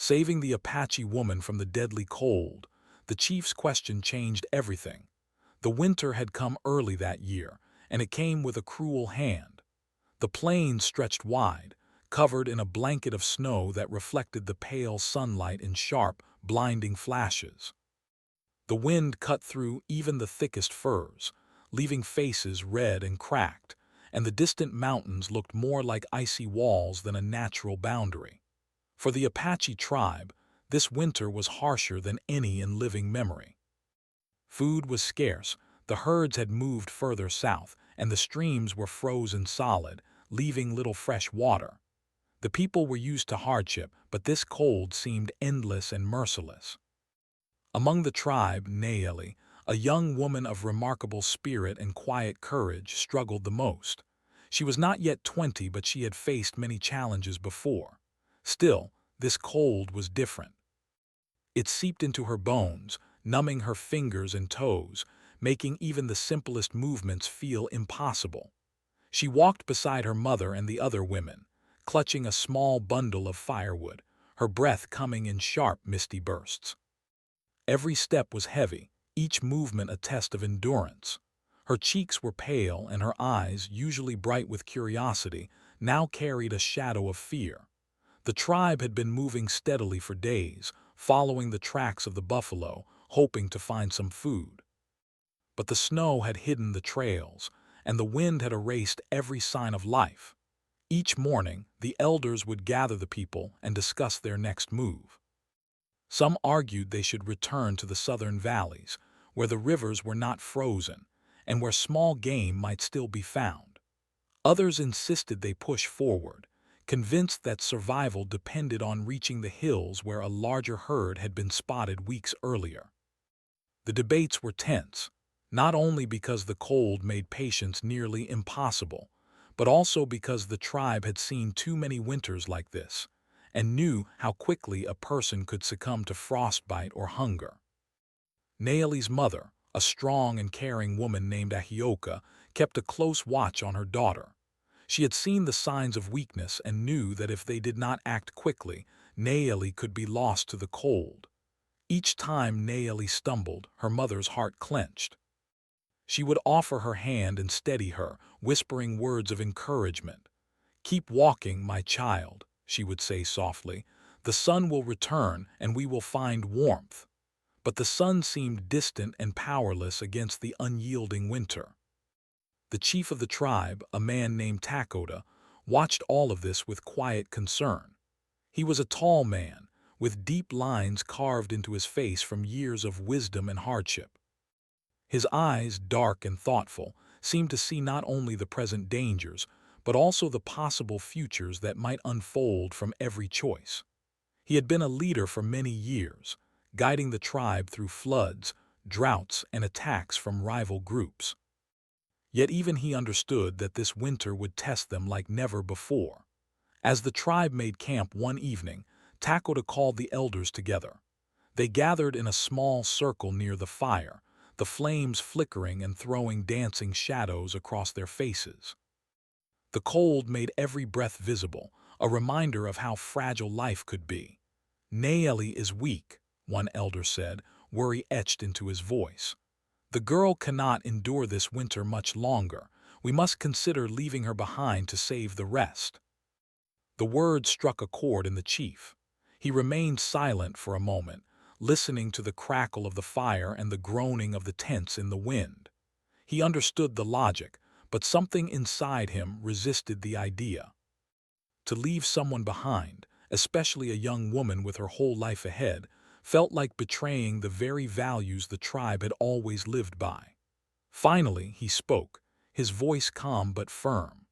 Saving the Apache woman from the deadly cold, the chief's question changed everything. The winter had come early that year, and it came with a cruel hand. The plains stretched wide, covered in a blanket of snow that reflected the pale sunlight in sharp, blinding flashes. The wind cut through even the thickest firs, leaving faces red and cracked, and the distant mountains looked more like icy walls than a natural boundary. For the Apache tribe, this winter was harsher than any in living memory. Food was scarce, the herds had moved further south, and the streams were frozen solid, leaving little fresh water. The people were used to hardship, but this cold seemed endless and merciless. Among the tribe, Nayeli, a young woman of remarkable spirit and quiet courage, struggled the most. She was not yet 20, but she had faced many challenges before. Still, this cold was different. It seeped into her bones, numbing her fingers and toes, making even the simplest movements feel impossible. She walked beside her mother and the other women, clutching a small bundle of firewood, her breath coming in sharp, misty bursts. Every step was heavy, each movement a test of endurance. Her cheeks were pale and her eyes, usually bright with curiosity, now carried a shadow of fear. The tribe had been moving steadily for days, following the tracks of the buffalo, hoping to find some food. But the snow had hidden the trails, and the wind had erased every sign of life. Each morning, the elders would gather the people and discuss their next move. Some argued they should return to the southern valleys, where the rivers were not frozen, and where small game might still be found. Others insisted they push forward, convinced that survival depended on reaching the hills where a larger herd had been spotted weeks earlier. The debates were tense, not only because the cold made patience nearly impossible, but also because the tribe had seen too many winters like this, and knew how quickly a person could succumb to frostbite or hunger. Naeli's mother, a strong and caring woman named Ahioka, kept a close watch on her daughter. She had seen the signs of weakness and knew that if they did not act quickly, Naeli could be lost to the cold. Each time Naeli stumbled, her mother's heart clenched. She would offer her hand and steady her, whispering words of encouragement. "Keep walking, my child," she would say softly. "The sun will return and we will find warmth." But the sun seemed distant and powerless against the unyielding winter. The chief of the tribe, a man named Takoda, watched all of this with quiet concern. He was a tall man, with deep lines carved into his face from years of wisdom and hardship. His eyes, dark and thoughtful, seemed to see not only the present dangers, but also the possible futures that might unfold from every choice. He had been a leader for many years, guiding the tribe through floods, droughts, and attacks from rival groups. Yet even he understood that this winter would test them like never before. As the tribe made camp one evening, Takoda called the elders together. They gathered in a small circle near the fire, the flames flickering and throwing dancing shadows across their faces. The cold made every breath visible, a reminder of how fragile life could be. "Naeli is weak," one elder said, worry etched into his voice. "The girl cannot endure this winter much longer. We must consider leaving her behind to save the rest." The words struck a chord in the chief. He remained silent for a moment, listening to the crackle of the fire and the groaning of the tents in the wind. He understood the logic, but something inside him resisted the idea. To leave someone behind, especially a young woman with her whole life ahead, felt like betraying the very values the tribe had always lived by. Finally, he spoke, his voice calm but firm.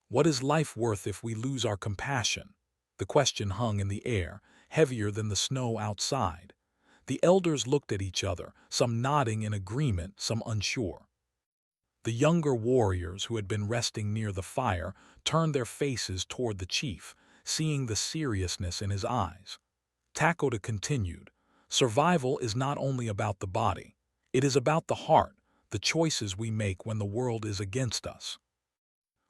"What is life worth if we lose our compassion?" The question hung in the air, heavier than the snow outside. The elders looked at each other, some nodding in agreement, some unsure. The younger warriors who had been resting near the fire turned their faces toward the chief, seeing the seriousness in his eyes. Takoda continued, "Survival is not only about the body. It is about the heart, the choices we make when the world is against us.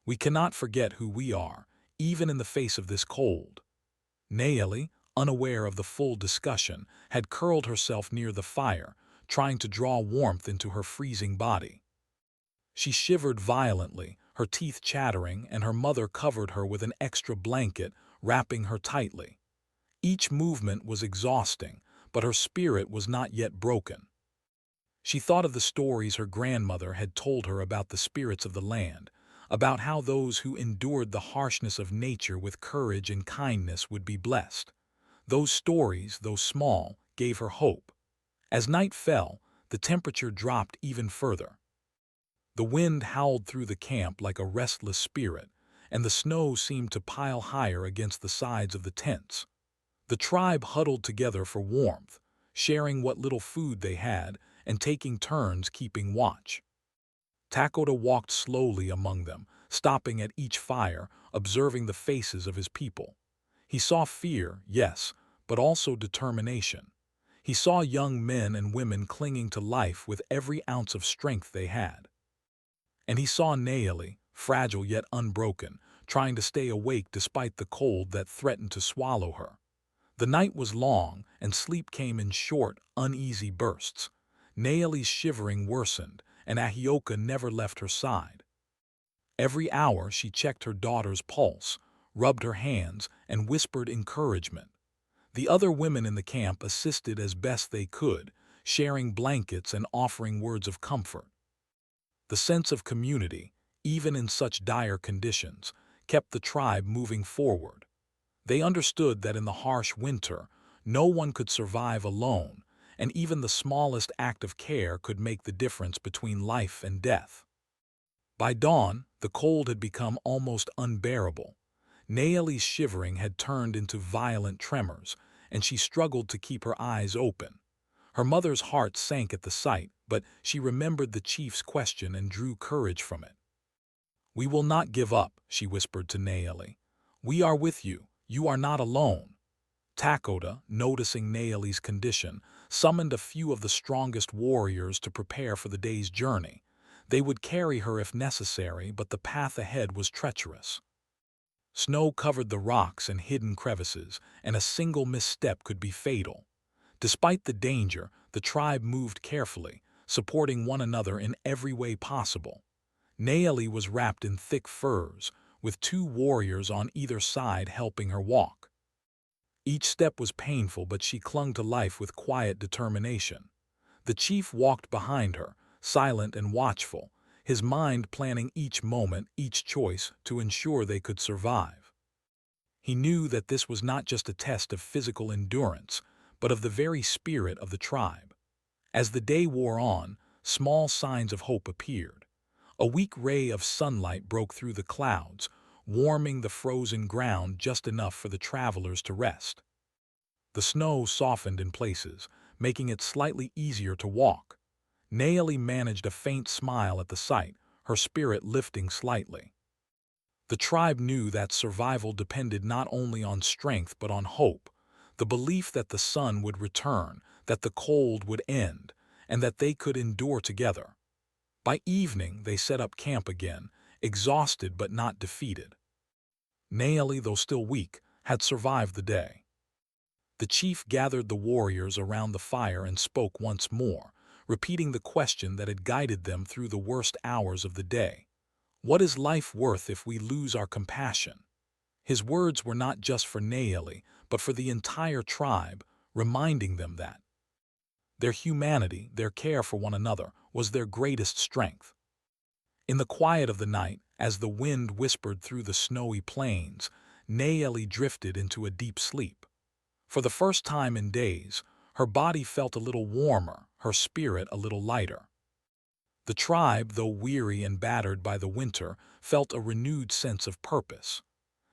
We cannot forget who we are, even in the face of this cold." Naeli, unaware of the full discussion, had curled herself near the fire, trying to draw warmth into her freezing body. She shivered violently, her teeth chattering, and her mother covered her with an extra blanket, wrapping her tightly. Each movement was exhausting, but her spirit was not yet broken. She thought of the stories her grandmother had told her about the spirits of the land, about how those who endured the harshness of nature with courage and kindness would be blessed. Those stories, though small, gave her hope. As night fell, the temperature dropped even further. The wind howled through the camp like a restless spirit, and the snow seemed to pile higher against the sides of the tents. The tribe huddled together for warmth, sharing what little food they had and taking turns keeping watch. Takoda walked slowly among them, stopping at each fire, observing the faces of his people. He saw fear, yes, but also determination. He saw young men and women clinging to life with every ounce of strength they had. And he saw Naeli, fragile yet unbroken, trying to stay awake despite the cold that threatened to swallow her. The night was long, and sleep came in short, uneasy bursts. Naeli's shivering worsened, and Ahioka never left her side. Every hour she checked her daughter's pulse, rubbed her hands, and whispered encouragement. The other women in the camp assisted as best they could, sharing blankets and offering words of comfort. The sense of community, even in such dire conditions, kept the tribe moving forward. They understood that in the harsh winter, no one could survive alone, and even the smallest act of care could make the difference between life and death. By dawn, the cold had become almost unbearable. Naeli's shivering had turned into violent tremors, and she struggled to keep her eyes open. Her mother's heart sank at the sight, but she remembered the chief's question and drew courage from it. "We will not give up," she whispered to Naeli. "We are with you. You are not alone." Takoda, noticing Naeli's condition, summoned a few of the strongest warriors to prepare for the day's journey. They would carry her if necessary, but the path ahead was treacherous. Snow covered the rocks and hidden crevices, and a single misstep could be fatal. Despite the danger, the tribe moved carefully, supporting one another in every way possible. Naeli was wrapped in thick furs, with 2 warriors on either side helping her walk. Each step was painful, but she clung to life with quiet determination. The chief walked behind her, silent and watchful, his mind planning each moment, each choice, to ensure they could survive. He knew that this was not just a test of physical endurance, but of the very spirit of the tribe. As the day wore on, small signs of hope appeared. A weak ray of sunlight broke through the clouds, warming the frozen ground just enough for the travelers to rest. The snow softened in places, making it slightly easier to walk. Naeli managed a faint smile at the sight, her spirit lifting slightly. The tribe knew that survival depended not only on strength but on hope, the belief that the sun would return, that the cold would end, and that they could endure together. By evening, they set up camp again, exhausted but not defeated. Naeli, though still weak, had survived the day. The chief gathered the warriors around the fire and spoke once more, repeating the question that had guided them through the worst hours of the day. What is life worth if we lose our compassion? His words were not just for Naeli, but for the entire tribe, reminding them that their humanity, their care for one another, was their greatest strength. In the quiet of the night, as the wind whispered through the snowy plains, Naeli drifted into a deep sleep. For the first time in days, her body felt a little warmer, her spirit a little lighter. The tribe, though weary and battered by the winter, felt a renewed sense of purpose.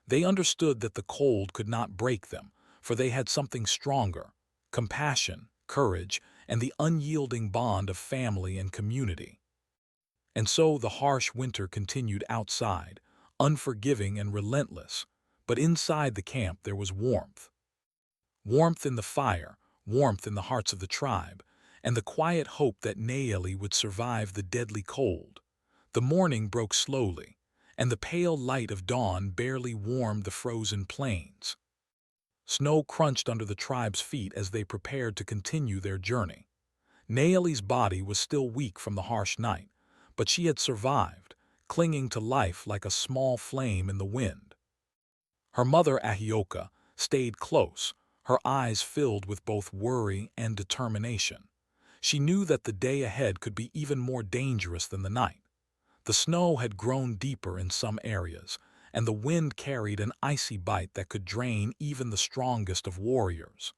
They understood that the cold could not break them, for they had something stronger: compassion, courage, and the unyielding bond of family and community. And so the harsh winter continued outside, unforgiving and relentless, but inside the camp there was warmth. Warmth in the fire, warmth in the hearts of the tribe, and the quiet hope that Naeli would survive the deadly cold. The morning broke slowly, and the pale light of dawn barely warmed the frozen plains. Snow crunched under the tribe's feet as they prepared to continue their journey. Naeli's body was still weak from the harsh night, but she had survived, clinging to life like a small flame in the wind. Her mother, Ahioka, stayed close, her eyes filled with both worry and determination. She knew that the day ahead could be even more dangerous than the night. The snow had grown deeper in some areas, and the wind carried an icy bite that could drain even the strongest of warriors.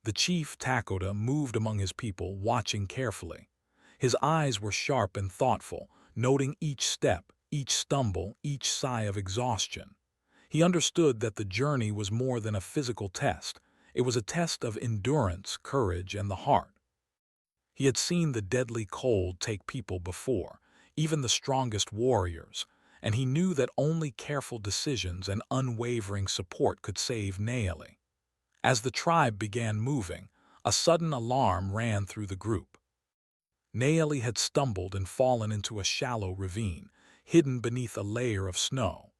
The chief, Takoda, moved among his people, watching carefully. His eyes were sharp and thoughtful, noting each step, each stumble, each sigh of exhaustion. He understood that the journey was more than a physical test. It was a test of endurance, courage, and the heart. He had seen the deadly cold take people before, even the strongest warriors, and he knew that only careful decisions and unwavering support could save Naeli. As the tribe began moving, a sudden alarm ran through the group. Naeli had stumbled and fallen into a shallow ravine, hidden beneath a layer of snow.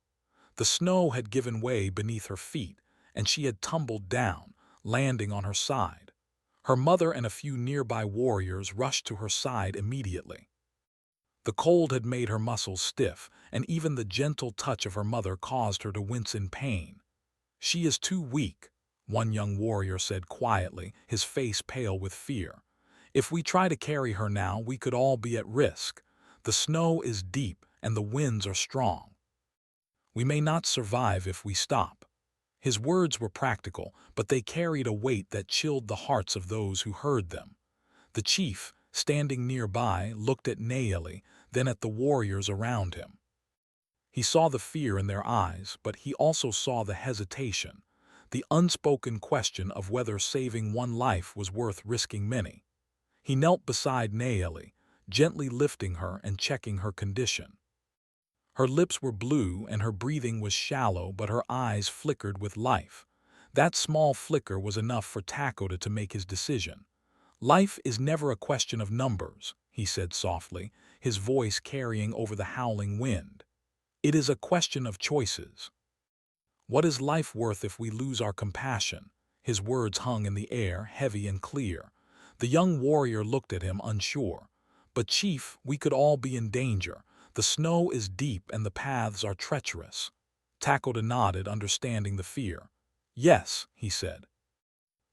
The snow had given way beneath her feet, and she had tumbled down, landing on her side. Her mother and a few nearby warriors rushed to her side immediately. The cold had made her muscles stiff, and even the gentle touch of her mother caused her to wince in pain. "She is too weak," one young warrior said quietly, his face pale with fear. "If we try to carry her now, we could all be at risk. The snow is deep and the winds are strong. We may not survive if we stop." His words were practical, but they carried a weight that chilled the hearts of those who heard them. The chief, standing nearby, looked at Naeli, then at the warriors around him. He saw the fear in their eyes, but he also saw the hesitation, the unspoken question of whether saving one life was worth risking many. He knelt beside Naeli, gently lifting her and checking her condition. Her lips were blue and her breathing was shallow, but her eyes flickered with life. That small flicker was enough for Takoda to make his decision. "Life is never a question of numbers," he said softly, his voice carrying over the howling wind. "It is a question of choices. What is life worth if we lose our compassion?" His words hung in the air, heavy and clear. The young warrior looked at him, unsure. "But chief, we could all be in danger. The snow is deep and the paths are treacherous." Takoda nodded, understanding the fear. "Yes," he said.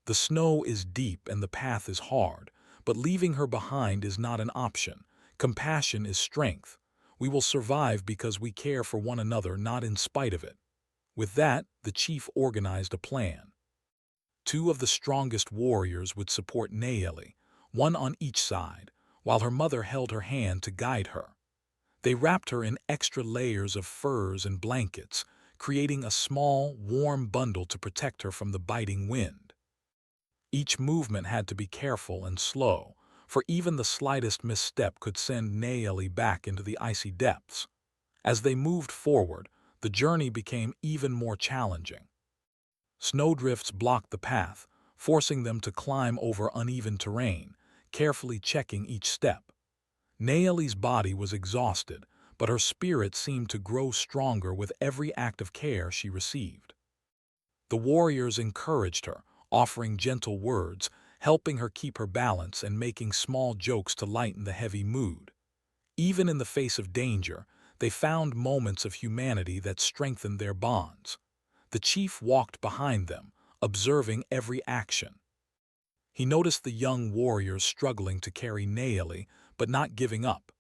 "The snow is deep and the path is hard, but leaving her behind is not an option. Compassion is strength. We will survive because we care for one another, not in spite of it." With that, the chief organized a plan. Two of the strongest warriors would support Naeli, one on each side, while her mother held her hand to guide her. They wrapped her in extra layers of furs and blankets, creating a small, warm bundle to protect her from the biting wind. Each movement had to be careful and slow, for even the slightest misstep could send Naeli back into the icy depths. As they moved forward, the journey became even more challenging. Snowdrifts blocked the path, forcing them to climb over uneven terrain, carefully checking each step. Naeli's body was exhausted, but her spirit seemed to grow stronger with every act of care she received. The warriors encouraged her, offering gentle words, helping her keep her balance and making small jokes to lighten the heavy mood. Even in the face of danger, they found moments of humanity that strengthened their bonds. The chief walked behind them, observing every action. He noticed the young warriors struggling to carry Naeli, but not giving up.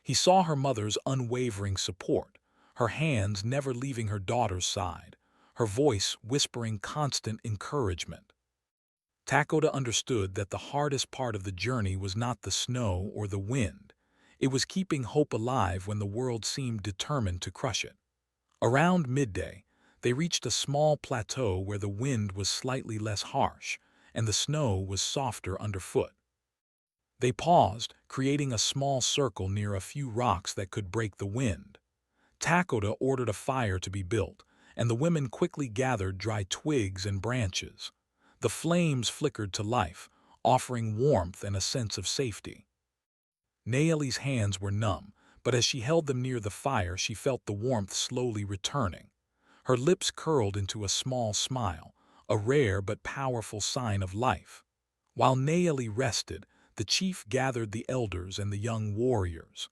He saw her mother's unwavering support, her hands never leaving her daughter's side, her voice whispering constant encouragement. Takoda understood that the hardest part of the journey was not the snow or the wind. It was keeping hope alive when the world seemed determined to crush it. Around midday, they reached a small plateau where the wind was slightly less harsh, and the snow was softer underfoot. They paused, creating a small circle near a few rocks that could break the wind. Takoda ordered a fire to be built, and the women quickly gathered dry twigs and branches. The flames flickered to life, offering warmth and a sense of safety. Naeli's hands were numb, but as she held them near the fire, she felt the warmth slowly returning. Her lips curled into a small smile, a rare but powerful sign of life. While Naeli rested, the chief gathered the elders and the young warriors.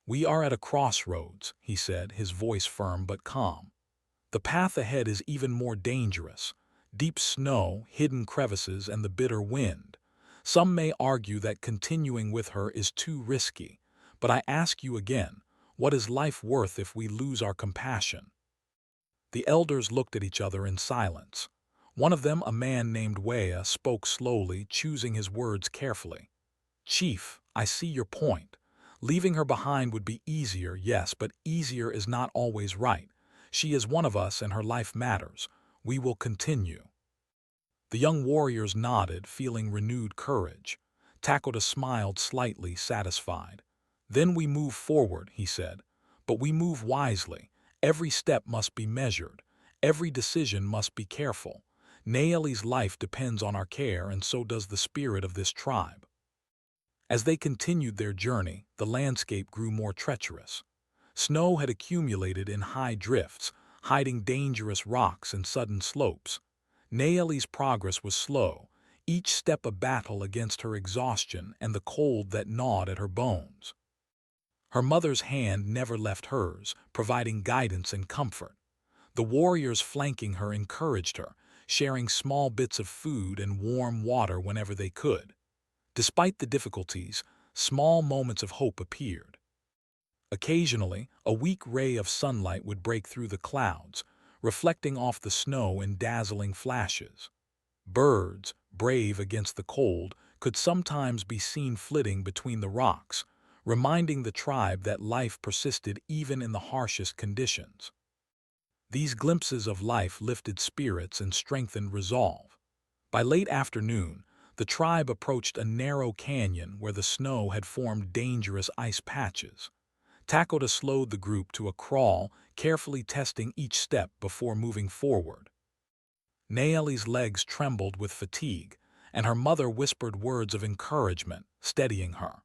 "We are at a crossroads," he said, his voice firm but calm. "The path ahead is even more dangerous. Deep snow, hidden crevices, and the bitter wind. Some may argue that continuing with her is too risky, but I ask you again, what is life worth if we lose our compassion?" The elders looked at each other in silence. One of them, a man named Wea, spoke slowly, choosing his words carefully. "Chief, I see your point. Leaving her behind would be easier, yes, but easier is not always right. She is one of us and her life matters. We will continue." The young warriors nodded, feeling renewed courage. Takoda smiled slightly, satisfied. "Then we move forward," he said. "But we move wisely. Every step must be measured. Every decision must be careful. Naeli's life depends on our care, and so does the spirit of this tribe." As they continued their journey, the landscape grew more treacherous. Snow had accumulated in high drifts, hiding dangerous rocks and sudden slopes. Naeli's progress was slow, each step a battle against her exhaustion and the cold that gnawed at her bones. Her mother's hand never left hers, providing guidance and comfort. The warriors flanking her encouraged her, sharing small bits of food and warm water whenever they could. Despite the difficulties, small moments of hope appeared. Occasionally, a weak ray of sunlight would break through the clouds, reflecting off the snow in dazzling flashes. Birds, brave against the cold, could sometimes be seen flitting between the rocks, reminding the tribe that life persisted even in the harshest conditions. These glimpses of life lifted spirits and strengthened resolve. By late afternoon, the tribe approached a narrow canyon where the snow had formed dangerous ice patches. Takoda slowed the group to a crawl, carefully testing each step before moving forward. Naeli's legs trembled with fatigue, and her mother whispered words of encouragement, steadying her.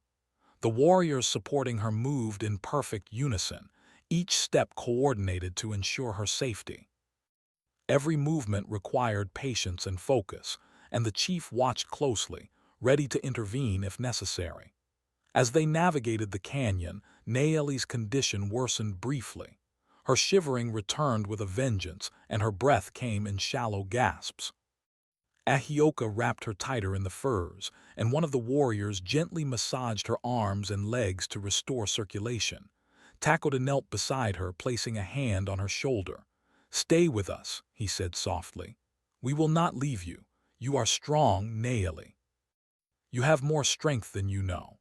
The warriors supporting her moved in perfect unison, each step coordinated to ensure her safety. Every movement required patience and focus, and the chief watched closely, ready to intervene if necessary. As they navigated the canyon, Naeli's condition worsened briefly. Her shivering returned with a vengeance, and her breath came in shallow gasps. Ahioka wrapped her tighter in the furs, and one of the warriors gently massaged her arms and legs to restore circulation. Takoda knelt beside her, placing a hand on her shoulder. "Stay with us," he said softly. "We will not leave you. You are strong, Naeli. You have more strength than you know."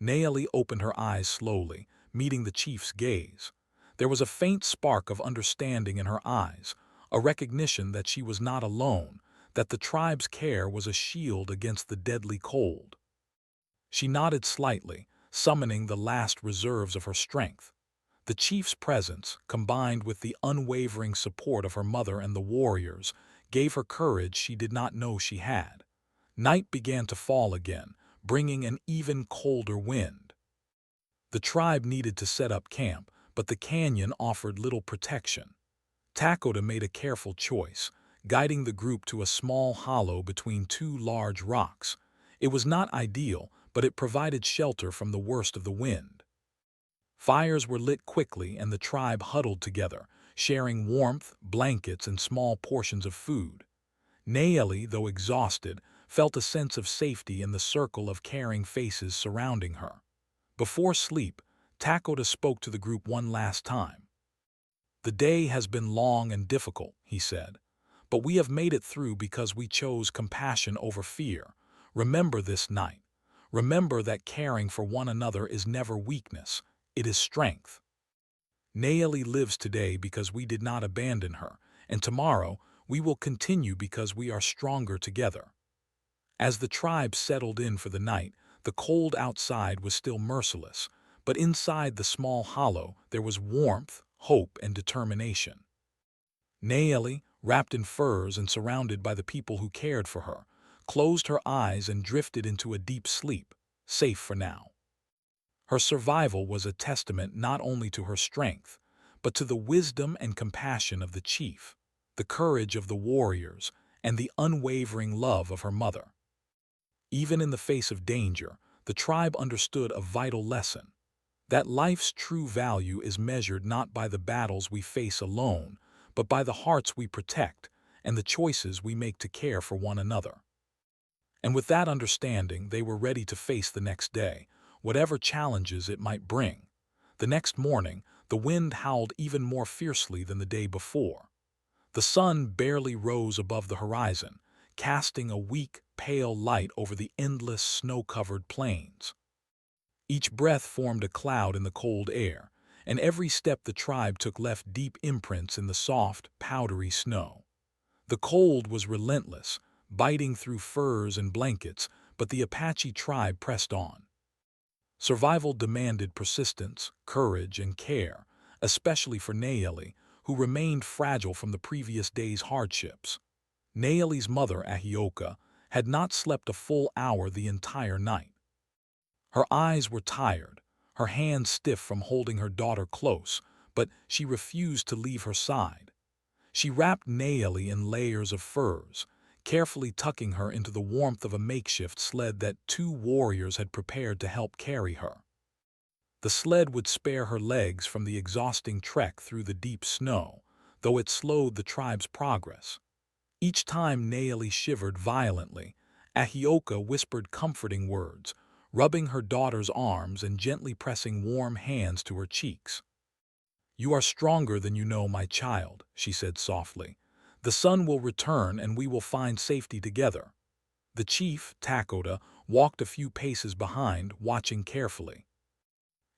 Naeli opened her eyes slowly, meeting the chief's gaze. There was a faint spark of understanding in her eyes, a recognition that she was not alone, that the tribe's care was a shield against the deadly cold. She nodded slightly, summoning the last reserves of her strength. The chief's presence, combined with the unwavering support of her mother and the warriors, gave her courage she did not know she had. Night began to fall again, bringing an even colder wind. The tribe needed to set up camp, but the canyon offered little protection. Takoda made a careful choice, guiding the group to a small hollow between two large rocks. It was not ideal, but it provided shelter from the worst of the wind. Fires were lit quickly and the tribe huddled together, sharing warmth, blankets, and small portions of food. Naeli, though exhausted, felt a sense of safety in the circle of caring faces surrounding her. Before sleep, Takoda spoke to the group one last time. "The day has been long and difficult," he said, "but we have made it through because we chose compassion over fear. Remember this night. Remember that caring for one another is never weakness, it is strength. Naeli lives today because we did not abandon her, and tomorrow we will continue because we are stronger together." As the tribe settled in for the night, the cold outside was still merciless, but inside the small hollow there was warmth, hope, and determination. Naeli, wrapped in furs and surrounded by the people who cared for her, closed her eyes and drifted into a deep sleep, safe for now. Her survival was a testament not only to her strength, but to the wisdom and compassion of the chief, the courage of the warriors, and the unwavering love of her mother. Even in the face of danger, the tribe understood a vital lesson: that life's true value is measured not by the battles we face alone, but by the hearts we protect and the choices we make to care for one another. And with that understanding, they were ready to face the next day, whatever challenges it might bring. The next morning, the wind howled even more fiercely than the day before. The sun barely rose above the horizon, casting a weak, pale light over the endless snow-covered plains. Each breath formed a cloud in the cold air, and every step the tribe took left deep imprints in the soft, powdery snow. The cold was relentless, biting through furs and blankets, but the Apache tribe pressed on. Survival demanded persistence, courage, and care, especially for Nayeli, who remained fragile from the previous day's hardships. Nayeli's mother, Ahioka, had not slept a full hour the entire night. Her eyes were tired, her hands stiff from holding her daughter close, but she refused to leave her side. She wrapped Nayeli in layers of furs, carefully tucking her into the warmth of a makeshift sled that two warriors had prepared to help carry her. The sled would spare her legs from the exhausting trek through the deep snow, though it slowed the tribe's progress. Each time Nayeli shivered violently, Ahioka whispered comforting words, rubbing her daughter's arms and gently pressing warm hands to her cheeks. "You are stronger than you know, my child," she said softly. "The sun will return and we will find safety together." The chief, Takoda, walked a few paces behind, watching carefully.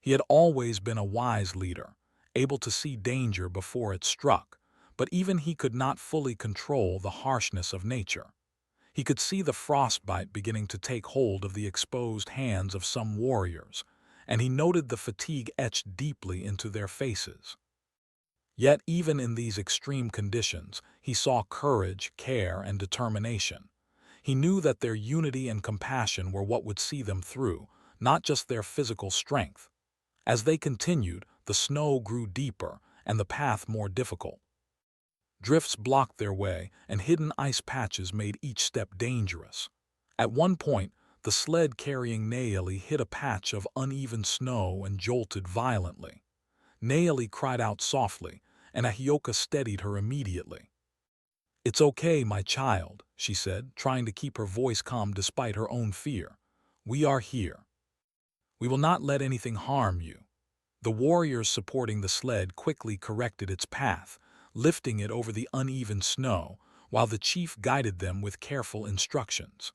He had always been a wise leader, able to see danger before it struck, but even he could not fully control the harshness of nature. He could see the frostbite beginning to take hold of the exposed hands of some warriors, and he noted the fatigue etched deeply into their faces. Yet even in these extreme conditions, he saw courage, care, and determination. He knew that their unity and compassion were what would see them through, not just their physical strength. As they continued, the snow grew deeper and the path more difficult. Drifts blocked their way, and hidden ice patches made each step dangerous. At one point, the sled carrying Nayeli hit a patch of uneven snow and jolted violently. Nayeli cried out softly, and Ahioka steadied her immediately. "It's okay, my child," she said, trying to keep her voice calm despite her own fear. "We are here. We will not let anything harm you." The warriors supporting the sled quickly corrected its path, lifting it over the uneven snow, while the chief guided them with careful instructions.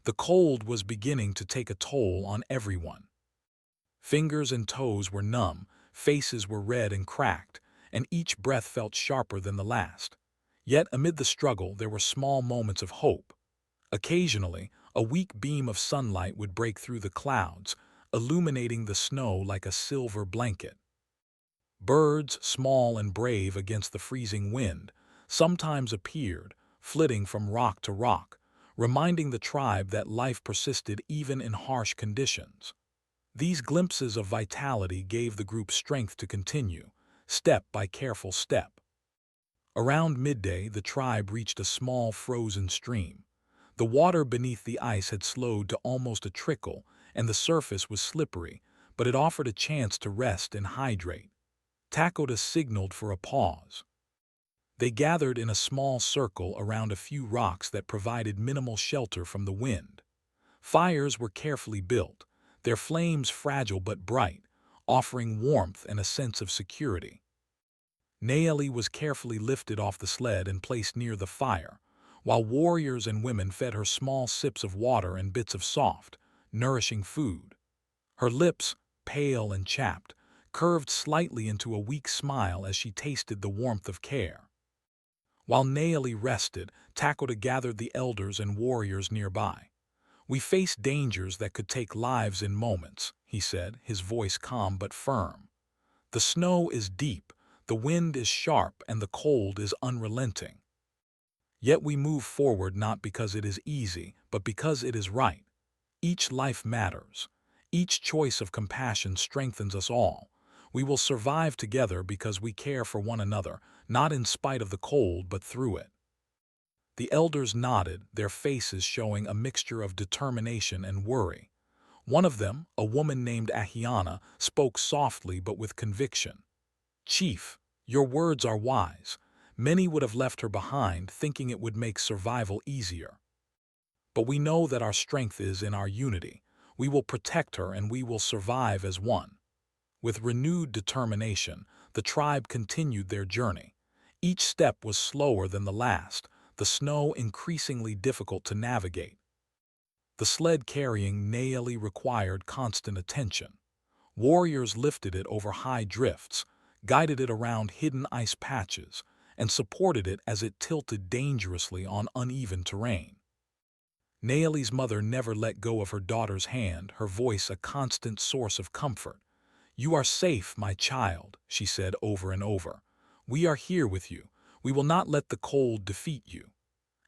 The cold was beginning to take a toll on everyone. Fingers and toes were numb, faces were red and cracked, and each breath felt sharper than the last. Yet amid the struggle there were small moments of hope. Occasionally, a weak beam of sunlight would break through the clouds, illuminating the snow like a silver blanket. Birds, small and brave against the freezing wind, sometimes appeared, flitting from rock to rock, reminding the tribe that life persisted even in harsh conditions. These glimpses of vitality gave the group strength to continue, step by careful step. Around midday, the tribe reached a small frozen stream. The water beneath the ice had slowed to almost a trickle, and the surface was slippery, but it offered a chance to rest and hydrate. Takoda signaled for a pause. They gathered in a small circle around a few rocks that provided minimal shelter from the wind. Fires were carefully built, their flames fragile but bright, offering warmth and a sense of security. Nayeli was carefully lifted off the sled and placed near the fire, while warriors and women fed her small sips of water and bits of soft, nourishing food. Her lips, pale and chapped, curved slightly into a weak smile as she tasted the warmth of care. While Nayeli rested, Takoda gathered the elders and warriors nearby. "We face dangers that could take lives in moments," he said, his voice calm but firm. "The snow is deep, the wind is sharp, and the cold is unrelenting. Yet we move forward not because it is easy, but because it is right. Each life matters. Each choice of compassion strengthens us all. We will survive together because we care for one another, not in spite of the cold, but through it." The elders nodded, their faces showing a mixture of determination and worry. One of them, a woman named Ahiana, spoke softly but with conviction. "Chief, your words are wise. Many would have left her behind, thinking it would make survival easier. But we know that our strength is in our unity. We will protect her and we will survive as one." With renewed determination, the tribe continued their journey. Each step was slower than the last, the snow increasingly difficult to navigate. The sled carrying Naeli required constant attention. Warriors lifted it over high drifts, guided it around hidden ice patches, and supported it as it tilted dangerously on uneven terrain. Naeli's mother never let go of her daughter's hand, her voice a constant source of comfort. "You are safe, my child," she said over and over. "We are here with you. We will not let the cold defeat you."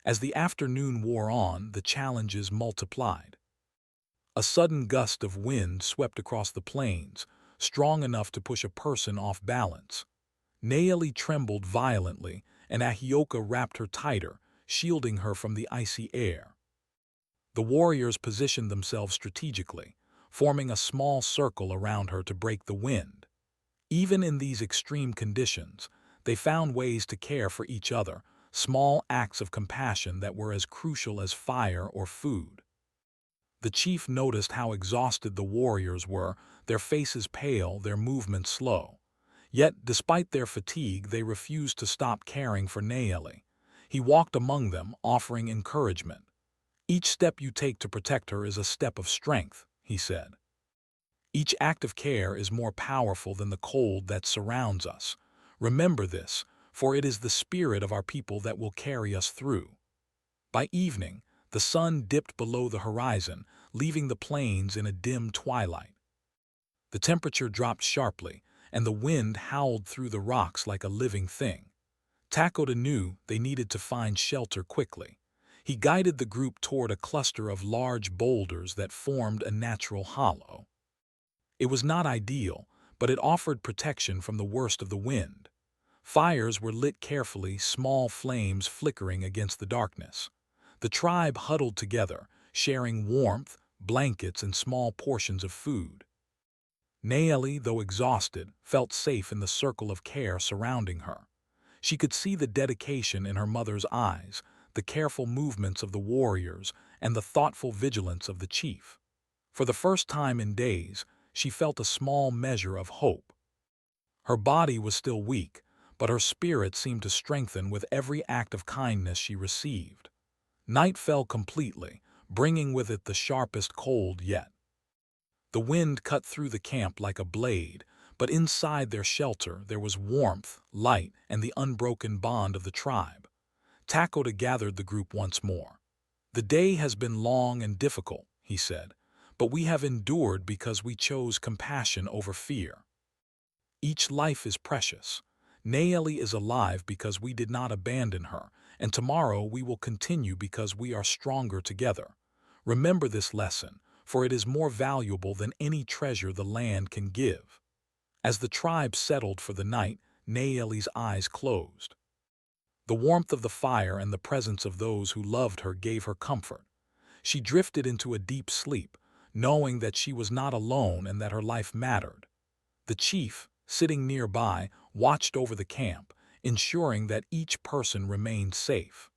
As the afternoon wore on, the challenges multiplied. A sudden gust of wind swept across the plains, strong enough to push a person off balance. Naeli trembled violently, and Ahioka wrapped her tighter, shielding her from the icy air. The warriors positioned themselves strategically, forming a small circle around her to break the wind. Even in these extreme conditions, they found ways to care for each other, small acts of compassion that were as crucial as fire or food. The chief noticed how exhausted the warriors were, their faces pale, their movements slow. Yet, despite their fatigue, they refused to stop caring for Naeli. He walked among them, offering encouragement. "Each step you take to protect her is a step of strength," he said. "Each act of care is more powerful than the cold that surrounds us. Remember this, for it is the spirit of our people that will carry us through." By evening, the sun dipped below the horizon, leaving the plains in a dim twilight. The temperature dropped sharply, and the wind howled through the rocks like a living thing. Takoda knew they needed to find shelter quickly. He guided the group toward a cluster of large boulders that formed a natural hollow. It was not ideal, but it offered protection from the worst of the wind. Fires were lit carefully, small flames flickering against the darkness. The tribe huddled together, sharing warmth, blankets, and small portions of food. Naeli, though exhausted, felt safe in the circle of care surrounding her. She could see the dedication in her mother's eyes, the careful movements of the warriors, and the thoughtful vigilance of the chief. For the first time in days, she felt a small measure of hope. Her body was still weak, but her spirit seemed to strengthen with every act of kindness she received. Night fell completely, bringing with it the sharpest cold yet. The wind cut through the camp like a blade, but inside their shelter there was warmth, light, and the unbroken bond of the tribe. Takoda gathered the group once more. "The day has been long and difficult," he said, "but we have endured because we chose compassion over fear. Each life is precious. Naeli is alive because we did not abandon her, and tomorrow we will continue because we are stronger together. Remember this lesson, for it is more valuable than any treasure the land can give." As the tribe settled for the night, Naeli's eyes closed. The warmth of the fire and the presence of those who loved her gave her comfort. She drifted into a deep sleep, knowing that she was not alone and that her life mattered. The chief, sitting nearby, watched over the camp, ensuring that each person remained safe.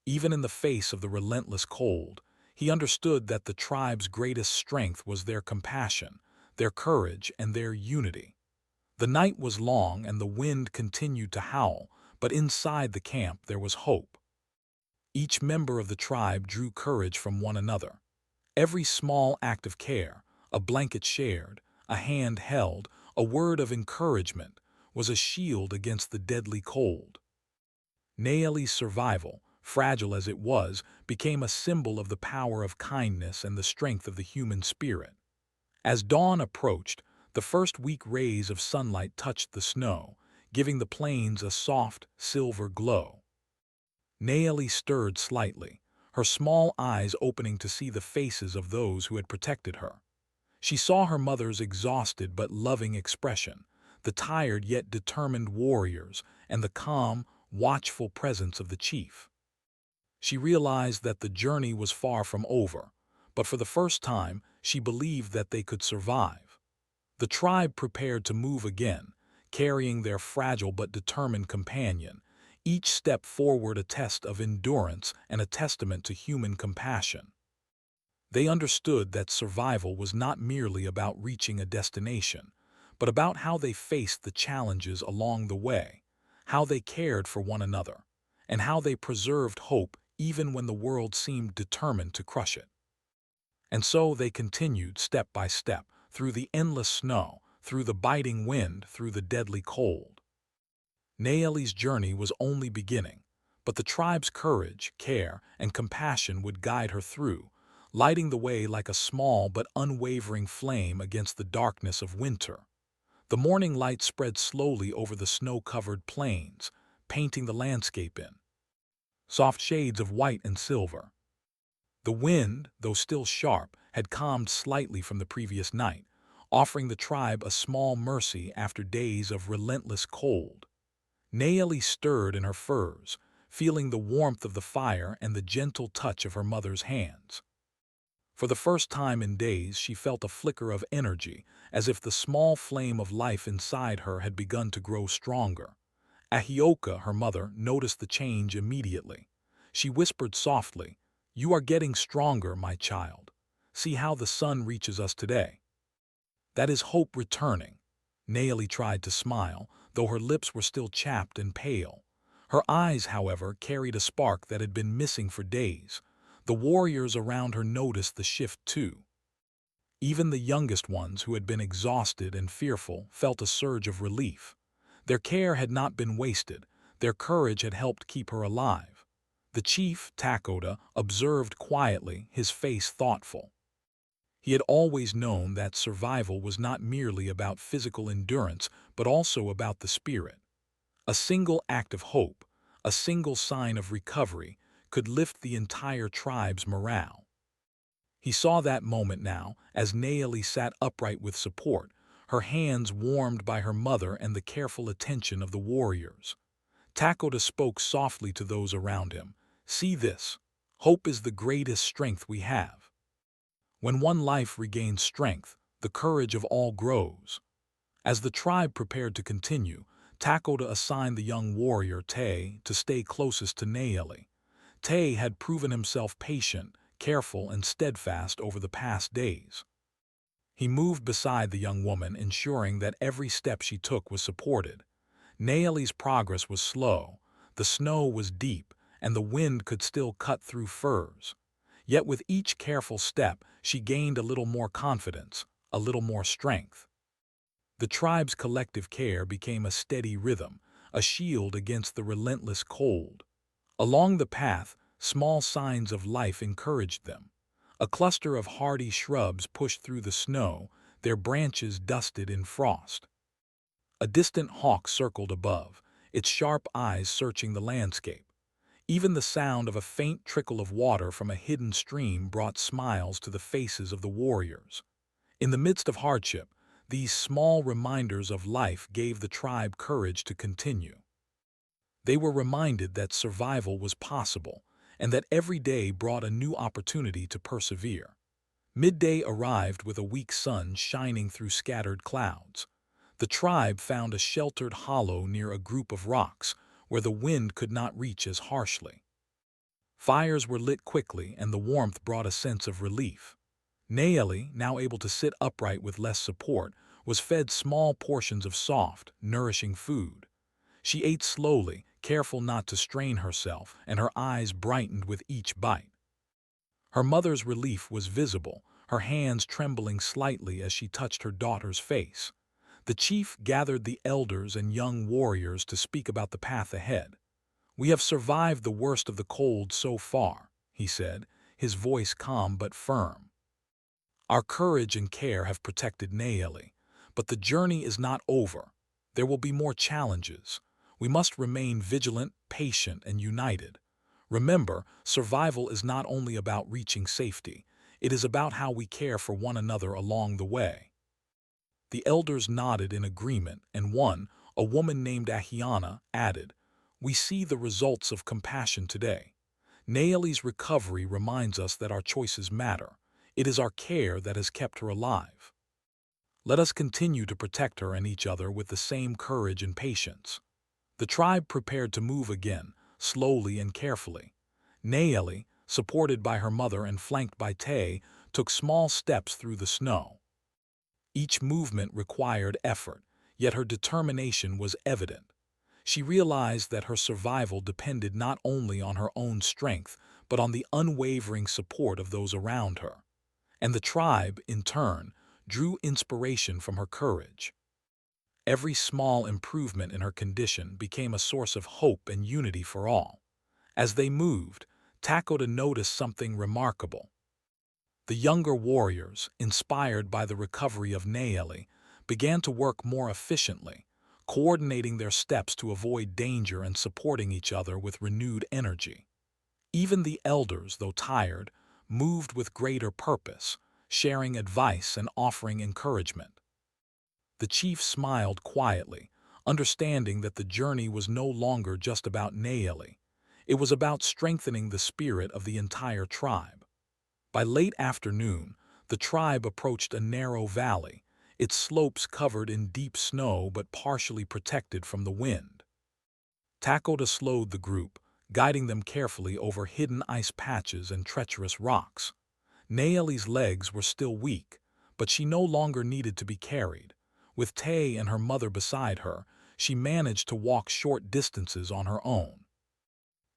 Even in the face of the relentless cold, he understood that the tribe's greatest strength was their compassion, their courage, and their unity. The night was long and the wind continued to howl, but inside the camp there was hope. Each member of the tribe drew courage from one another. Every small act of care, a blanket shared, a hand held, a word of encouragement, was a shield against the deadly cold. Naeli's survival, fragile as it was, became a symbol of the power of kindness and the strength of the human spirit. As dawn approached, the first weak rays of sunlight touched the snow, giving the plains a soft, silver glow. Naeli stirred slightly, her small eyes opening to see the faces of those who had protected her. She saw her mother's exhausted but loving expression, the tired yet determined warriors, and the calm, watchful presence of the chief. She realized that the journey was far from over, but for the first time, she believed that they could survive. The tribe prepared to move again, carrying their fragile but determined companion, each step forward a test of endurance and a testament to human compassion. They understood that survival was not merely about reaching a destination, but about how they faced the challenges along the way, how they cared for one another, and how they preserved hope even when the world seemed determined to crush it. And so they continued step by step, through the endless snow, through the biting wind, through the deadly cold. Naeli's journey was only beginning, but the tribe's courage, care, and compassion would guide her through, lighting the way like a small but unwavering flame against the darkness of winter. The morning light spread slowly over the snow-covered plains, painting the landscape in soft shades of white and silver. The wind, though still sharp, had calmed slightly from the previous night, offering the tribe a small mercy after days of relentless cold. Naeli stirred in her furs, feeling the warmth of the fire and the gentle touch of her mother's hands. For the first time in days, she felt a flicker of energy, as if the small flame of life inside her had begun to grow stronger. Ahioka, her mother, noticed the change immediately. She whispered softly, "You are getting stronger, my child. See how the sun reaches us today. That is hope returning." Naeli tried to smile, though her lips were still chapped and pale. Her eyes, however, carried a spark that had been missing for days. The warriors around her noticed the shift too. Even the youngest ones, who had been exhausted and fearful, felt a surge of relief. Their care had not been wasted. Their courage had helped keep her alive. The chief, Takoda, observed quietly, his face thoughtful. He had always known that survival was not merely about physical endurance, but also about the spirit. A single act of hope, a single sign of recovery, could lift the entire tribe's morale. He saw that moment now, as Naeli sat upright with support, her hands warmed by her mother and the careful attention of the warriors. Takoda spoke softly to those around him. "See this. Hope is the greatest strength we have. When one life regains strength, the courage of all grows." As the tribe prepared to continue, Takoda assigned the young warrior, Tay, to stay closest to Naeli. Tay had proven himself patient, careful, and steadfast over the past days. He moved beside the young woman, ensuring that every step she took was supported. Naeli's progress was slow, the snow was deep, and the wind could still cut through furs. Yet with each careful step, she gained a little more confidence, a little more strength. The tribe's collective care became a steady rhythm, a shield against the relentless cold. Along the path, small signs of life encouraged them. A cluster of hardy shrubs pushed through the snow, their branches dusted in frost. A distant hawk circled above, its sharp eyes searching the landscape. Even the sound of a faint trickle of water from a hidden stream brought smiles to the faces of the warriors. In the midst of hardship, these small reminders of life gave the tribe courage to continue. They were reminded that survival was possible, and that every day brought a new opportunity to persevere. Midday arrived with a weak sun shining through scattered clouds. The tribe found a sheltered hollow near a group of rocks, where the wind could not reach as harshly. Fires were lit quickly, and the warmth brought a sense of relief. Naeli, now able to sit upright with less support, was fed small portions of soft, nourishing food. She ate slowly, careful not to strain herself, and her eyes brightened with each bite. Her mother's relief was visible, her hands trembling slightly as she touched her daughter's face. The chief gathered the elders and young warriors to speak about the path ahead. "We have survived the worst of the cold so far," he said, his voice calm but firm. "Our courage and care have protected Naeli, but the journey is not over. There will be more challenges. We must remain vigilant, patient, and united. Remember, survival is not only about reaching safety, it is about how we care for one another along the way." The elders nodded in agreement, and one, a woman named Ahiana, added, "We see the results of compassion today." Naomi's recovery reminds us that our choices matter. It is our care that has kept her alive. Let us continue to protect her and each other with the same courage and patience. The tribe prepared to move again, slowly and carefully. Naomi, supported by her mother and flanked by Tay, took small steps through the snow. Each movement required effort, yet her determination was evident. She realized that her survival depended not only on her own strength, but on the unwavering support of those around her. And the tribe, in turn, drew inspiration from her courage. Every small improvement in her condition became a source of hope and unity for all. As they moved, Takoda noticed something remarkable. The younger warriors, inspired by the recovery of Naomi, began to work more efficiently, coordinating their steps to avoid danger and supporting each other with renewed energy. Even the elders, though tired, moved with greater purpose, sharing advice and offering encouragement. The chief smiled quietly, understanding that the journey was no longer just about Naomi. It was about strengthening the spirit of the entire tribe. By late afternoon, the tribe approached a narrow valley, its slopes covered in deep snow but partially protected from the wind. Takoda slowed the group, guiding them carefully over hidden ice patches and treacherous rocks. Naomi's legs were still weak, but she no longer needed to be carried. With Tay and her mother beside her, she managed to walk short distances on her own.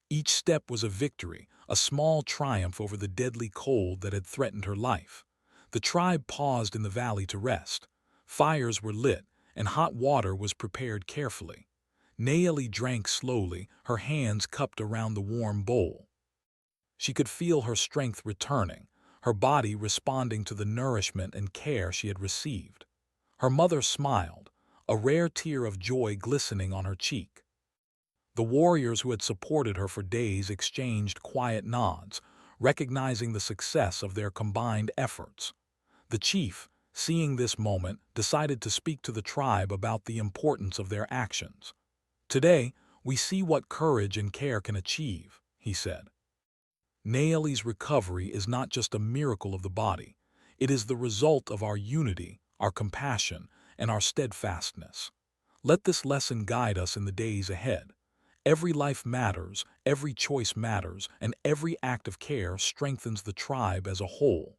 Each step was a victory, a small triumph over the deadly cold that had threatened her life. The tribe paused in the valley to rest. Fires were lit, and hot water was prepared carefully. Naomi drank slowly, her hands cupped around the warm bowl. She could feel her strength returning, her body responding to the nourishment and care she had received. Her mother smiled, a rare tear of joy glistening on her cheek. The warriors who had supported her for days exchanged quiet nods, recognizing the success of their combined efforts. The chief, seeing this moment, decided to speak to the tribe about the importance of their actions. "Today, we see what courage and care can achieve," he said. Naomi's recovery is not just a miracle of the body. It is the result of our unity, our compassion, and our steadfastness. Let this lesson guide us in the days ahead. Every life matters, every choice matters, and every act of care strengthens the tribe as a whole.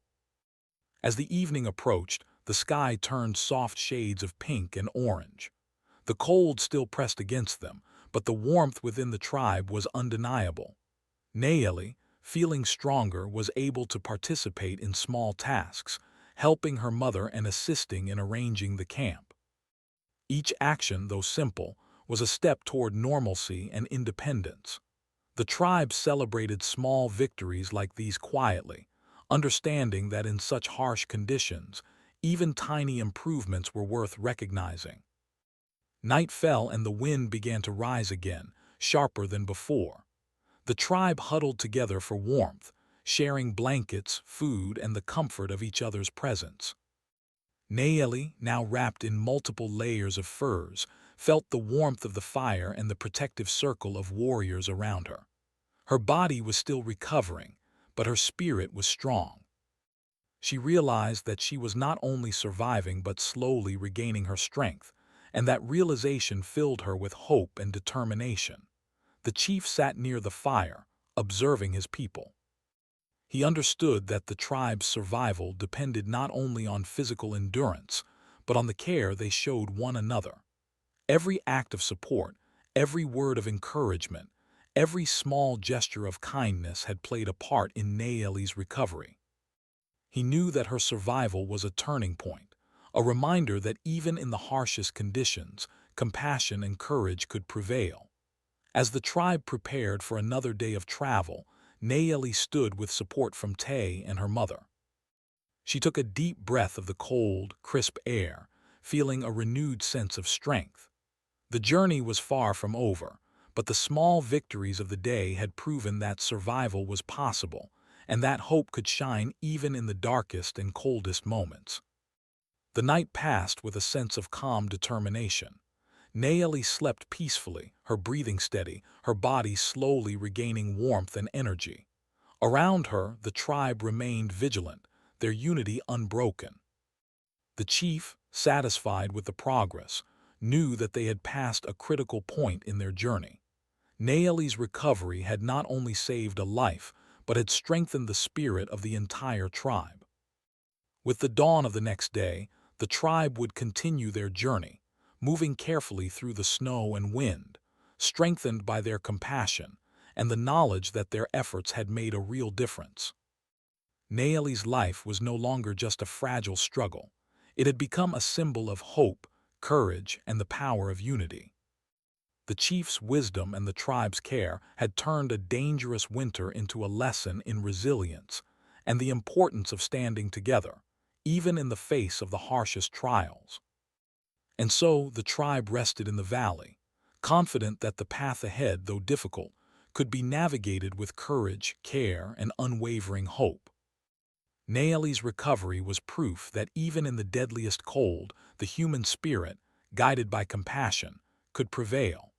As the evening approached, the sky turned soft shades of pink and orange. The cold still pressed against them, but the warmth within the tribe was undeniable. Naomi, feeling stronger, was able to participate in small tasks, helping her mother and assisting in arranging the camp. Each action, though simple, was a step toward normalcy and independence. The tribe celebrated small victories like these quietly, understanding that in such harsh conditions, even tiny improvements were worth recognizing. Night fell and the wind began to rise again, sharper than before. The tribe huddled together for warmth, sharing blankets, food, and the comfort of each other's presence. Naomi, now wrapped in multiple layers of furs, felt the warmth of the fire and the protective circle of warriors around her. Her body was still recovering, but her spirit was strong. She realized that she was not only surviving but slowly regaining her strength, and that realization filled her with hope and determination. The chief sat near the fire, observing his people. He understood that the tribe's survival depended not only on physical endurance, but on the care they showed one another. Every act of support, every word of encouragement, every small gesture of kindness had played a part in Naomi's recovery. He knew that her survival was a turning point, a reminder that even in the harshest conditions, compassion and courage could prevail. As the tribe prepared for another day of travel, Naomi stood with support from Tay and her mother. She took a deep breath of the cold, crisp air, feeling a renewed sense of strength. The journey was far from over, but the small victories of the day had proven that survival was possible, and that hope could shine even in the darkest and coldest moments. The night passed with a sense of calm determination. Naeli slept peacefully, her breathing steady, her body slowly regaining warmth and energy. Around her, the tribe remained vigilant, their unity unbroken. The chief, satisfied with the progress, knew that they had passed a critical point in their journey. Naeli's recovery had not only saved a life, but had strengthened the spirit of the entire tribe. With the dawn of the next day, the tribe would continue their journey, moving carefully through the snow and wind, strengthened by their compassion and the knowledge that their efforts had made a real difference. Naeli's life was no longer just a fragile struggle. It had become a symbol of hope, courage, and the power of unity. The chief's wisdom and the tribe's care had turned a dangerous winter into a lesson in resilience and the importance of standing together, even in the face of the harshest trials. And so the tribe rested in the valley, confident that the path ahead, though difficult, could be navigated with courage, care, and unwavering hope. Naeli's recovery was proof that even in the deadliest cold, the human spirit, guided by compassion, could prevail.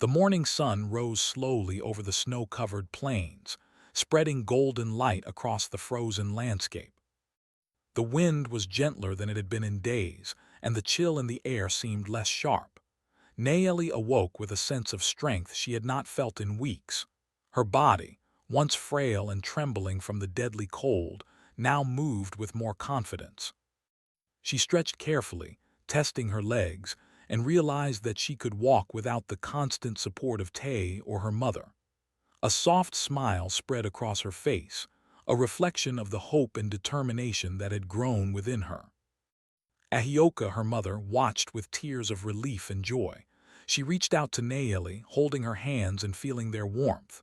The morning sun rose slowly over the snow-covered plains, spreading golden light across the frozen landscape. The wind was gentler than it had been in days, and the chill in the air seemed less sharp. Naeli awoke with a sense of strength she had not felt in weeks. Her body, once frail and trembling from the deadly cold, now moved with more confidence. She stretched carefully, testing her legs, and realized that she could walk without the constant support of Tay or her mother. A soft smile spread across her face, a reflection of the hope and determination that had grown within her. Ahioka, her mother, watched with tears of relief and joy. She reached out to Naeli, holding her hands and feeling their warmth.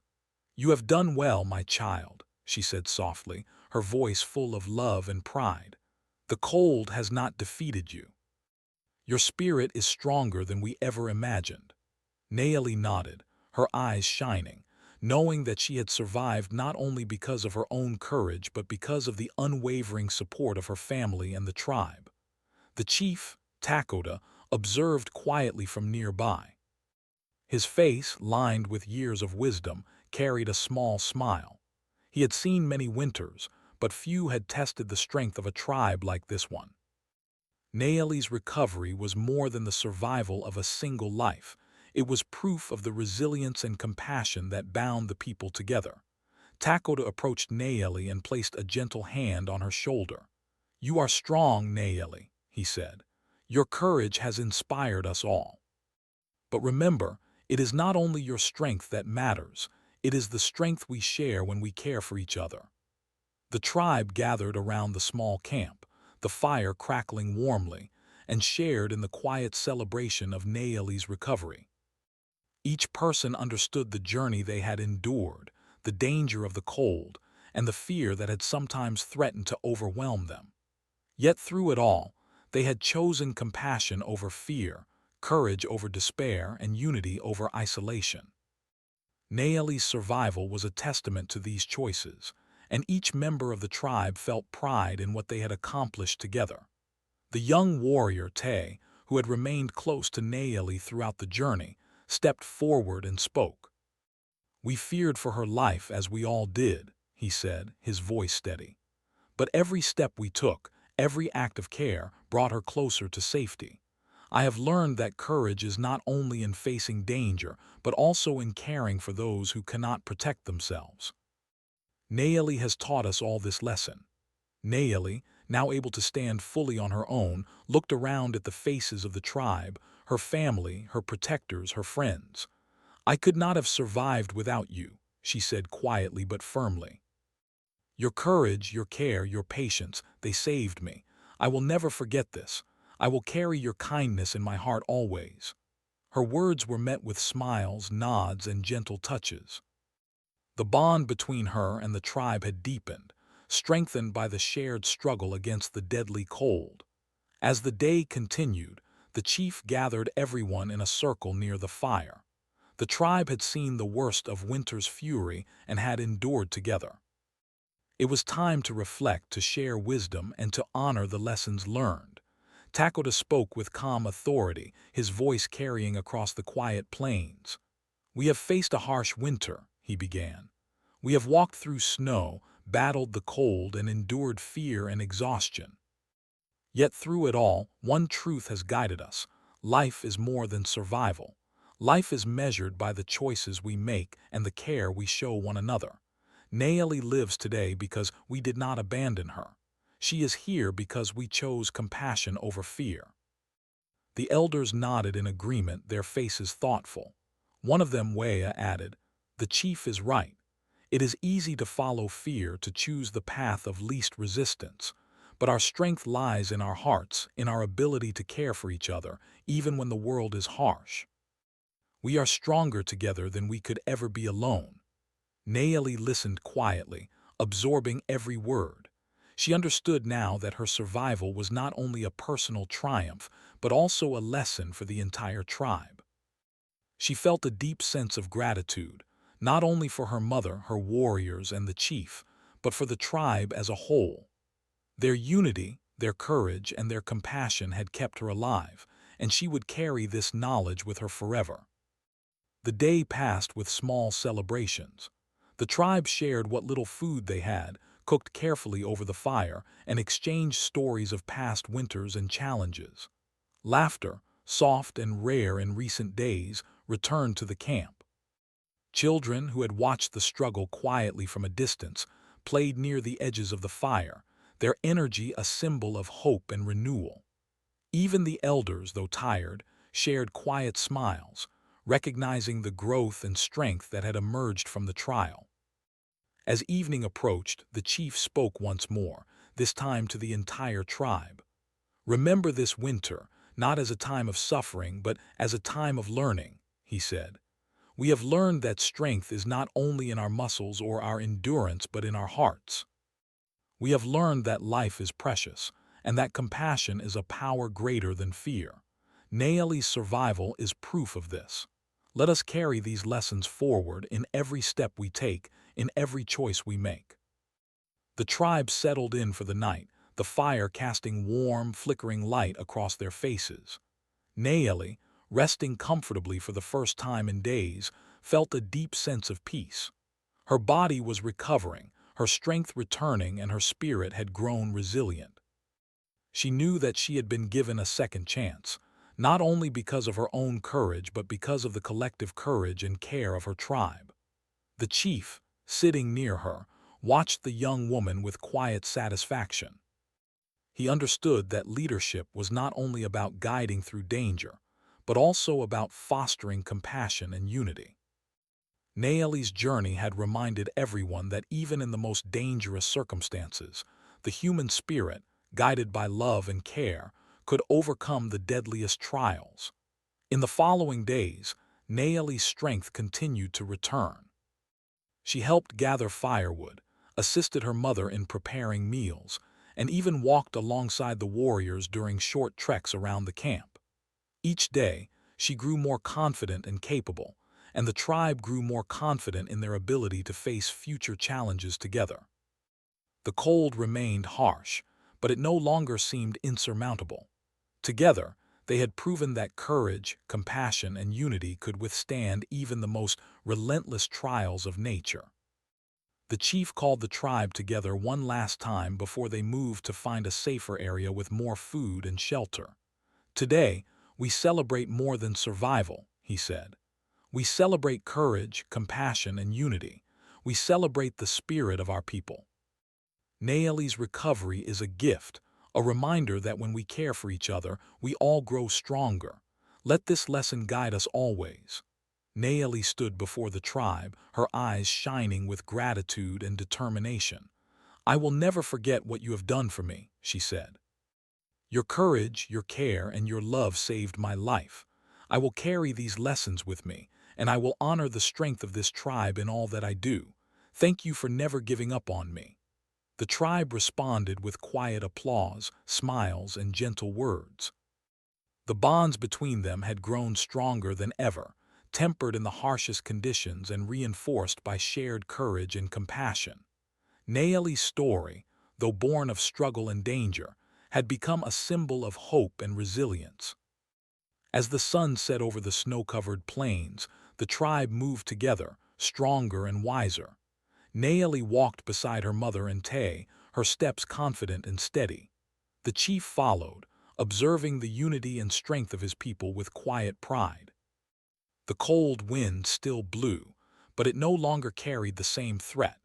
"You have done well, my child," she said softly, her voice full of love and pride. "The cold has not defeated you. Your spirit is stronger than we ever imagined." Naeli nodded, her eyes shining, knowing that she had survived not only because of her own courage but because of the unwavering support of her family and the tribe. The chief, Takoda, observed quietly from nearby. His face, lined with years of wisdom, carried a small smile. He had seen many winters, but few had tested the strength of a tribe like this one. Naeli's recovery was more than the survival of a single life. It was proof of the resilience and compassion that bound the people together. Takoda approached Naeli and placed a gentle hand on her shoulder. "You are strong, Naeli," he said. "Your courage has inspired us all. But remember, it is not only your strength that matters, it is the strength we share when we care for each other." The tribe gathered around the small camp, the fire crackling warmly, and shared in the quiet celebration of Naeli's recovery. Each person understood the journey they had endured, the danger of the cold, and the fear that had sometimes threatened to overwhelm them. Yet through it all, they had chosen compassion over fear, courage over despair, and unity over isolation. Naeli's survival was a testament to these choices, and each member of the tribe felt pride in what they had accomplished together. The young warrior, Tay, who had remained close to Naeli throughout the journey, stepped forward and spoke. "We feared for her life as we all did," he said, his voice steady. "But every step we took, every act of care, brought her closer to safety. I have learned that courage is not only in facing danger, but also in caring for those who cannot protect themselves." Naeli has taught us all this lesson. Naeli, now able to stand fully on her own, looked around at the faces of the tribe, her family, her protectors, her friends. "I could not have survived without you," she said quietly but firmly. "Your courage, your care, your patience, they saved me. I will never forget this. I will carry your kindness in my heart always." Her words were met with smiles, nods, and gentle touches. The bond between her and the tribe had deepened, strengthened by the shared struggle against the deadly cold. As the day continued, the chief gathered everyone in a circle near the fire. The tribe had seen the worst of winter's fury and had endured together. It was time to reflect, to share wisdom, and to honor the lessons learned. Takoda spoke with calm authority, his voice carrying across the quiet plains. "We have faced a harsh winter," he began. "We have walked through snow, battled the cold, and endured fear and exhaustion. Yet through it all, one truth has guided us. Life is more than survival. Life is measured by the choices we make and the care we show one another. Naeli lives today because we did not abandon her. She is here because we chose compassion over fear." The elders nodded in agreement, their faces thoughtful. One of them, Wea, added, "The chief is right. It is easy to follow fear, to choose the path of least resistance. But our strength lies in our hearts, in our ability to care for each other, even when the world is harsh. We are stronger together than we could ever be alone." Naeli listened quietly, absorbing every word. She understood now that her survival was not only a personal triumph, but also a lesson for the entire tribe. She felt a deep sense of gratitude, not only for her mother, her warriors, and the chief, but for the tribe as a whole. Their unity, their courage, and their compassion had kept her alive, and she would carry this knowledge with her forever. The day passed with small celebrations. The tribe shared what little food they had, cooked carefully over the fire, and exchanged stories of past winters and challenges. Laughter, soft and rare in recent days, returned to the camp. Children who had watched the struggle quietly from a distance played near the edges of the fire, their energy a symbol of hope and renewal. Even the elders, though tired, shared quiet smiles, recognizing the growth and strength that had emerged from the trial. As evening approached, the chief spoke once more, this time to the entire tribe. "Remember this winter, not as a time of suffering, but as a time of learning," he said. "We have learned that strength is not only in our muscles or our endurance, but in our hearts. We have learned that life is precious, and that compassion is a power greater than fear. Naeli's survival is proof of this. Let us carry these lessons forward in every step we take, in every choice we make." The tribe settled in for the night, the fire casting warm, flickering light across their faces. Naeli, resting comfortably for the first time in days, felt a deep sense of peace. Her body was recovering, her strength returning, and her spirit had grown resilient. She knew that she had been given a second chance, not only because of her own courage, but because of the collective courage and care of her tribe. The chief, sitting near her, watched the young woman with quiet satisfaction. He understood that leadership was not only about guiding through danger, but also about fostering compassion and unity. Naeli's journey had reminded everyone that even in the most dangerous circumstances, the human spirit, guided by love and care, could overcome the deadliest trials. In the following days, Naeli's strength continued to return. She helped gather firewood, assisted her mother in preparing meals, and even walked alongside the warriors during short treks around the camp. Each day, she grew more confident and capable, and the tribe grew more confident in their ability to face future challenges together. The cold remained harsh, but it no longer seemed insurmountable. Together, they had proven that courage, compassion, and unity could withstand even the most relentless trials of nature. The chief called the tribe together one last time before they moved to find a safer area with more food and shelter. "Today, we celebrate more than survival," he said. "We celebrate courage, compassion, and unity. We celebrate the spirit of our people. Naeli's recovery is a gift, a reminder that when we care for each other, we all grow stronger. Let this lesson guide us always." Naeli stood before the tribe, her eyes shining with gratitude and determination. "I will never forget what you have done for me," she said. "Your courage, your care, and your love saved my life. I will carry these lessons with me, and I will honor the strength of this tribe in all that I do. Thank you for never giving up on me." The tribe responded with quiet applause, smiles, and gentle words. The bonds between them had grown stronger than ever, tempered in the harshest conditions and reinforced by shared courage and compassion. Naeli's story, though born of struggle and danger, had become a symbol of hope and resilience. As the sun set over the snow-covered plains, the tribe moved together, stronger and wiser. Naeli walked beside her mother and Tay, her steps confident and steady. The chief followed, observing the unity and strength of his people with quiet pride. The cold wind still blew, but it no longer carried the same threat.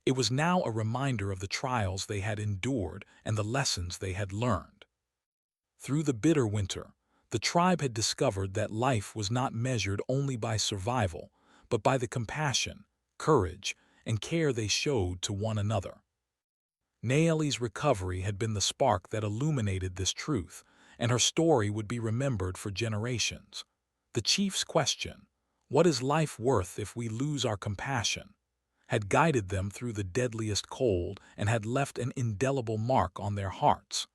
It was now a reminder of the trials they had endured and the lessons they had learned. Through the bitter winter, the tribe had discovered that life was not measured only by survival, but by the compassion, courage, and care they showed to one another. Naeli's recovery had been the spark that illuminated this truth, and her story would be remembered for generations. The chief's question, "What is life worth if we lose our compassion?" had guided them through the deadliest cold and had left an indelible mark on their hearts.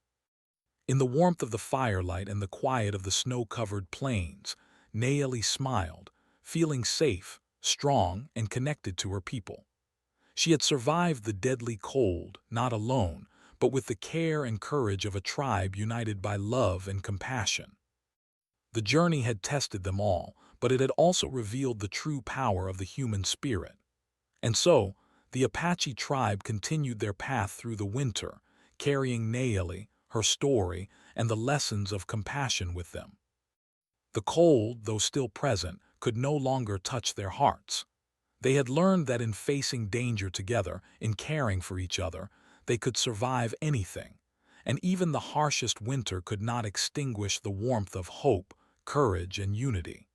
In the warmth of the firelight and the quiet of the snow-covered plains, Naeli smiled, feeling safe, strong, and connected to her people. She had survived the deadly cold, not alone, but with the care and courage of a tribe united by love and compassion. The journey had tested them all, but it had also revealed the true power of the human spirit. And so, the Apache tribe continued their path through the winter, carrying Naeli, her story, and the lessons of compassion with them. The cold, though still present, could no longer touch their hearts. They had learned that in facing danger together, in caring for each other, they could survive anything, and even the harshest winter could not extinguish the warmth of hope, courage, and unity.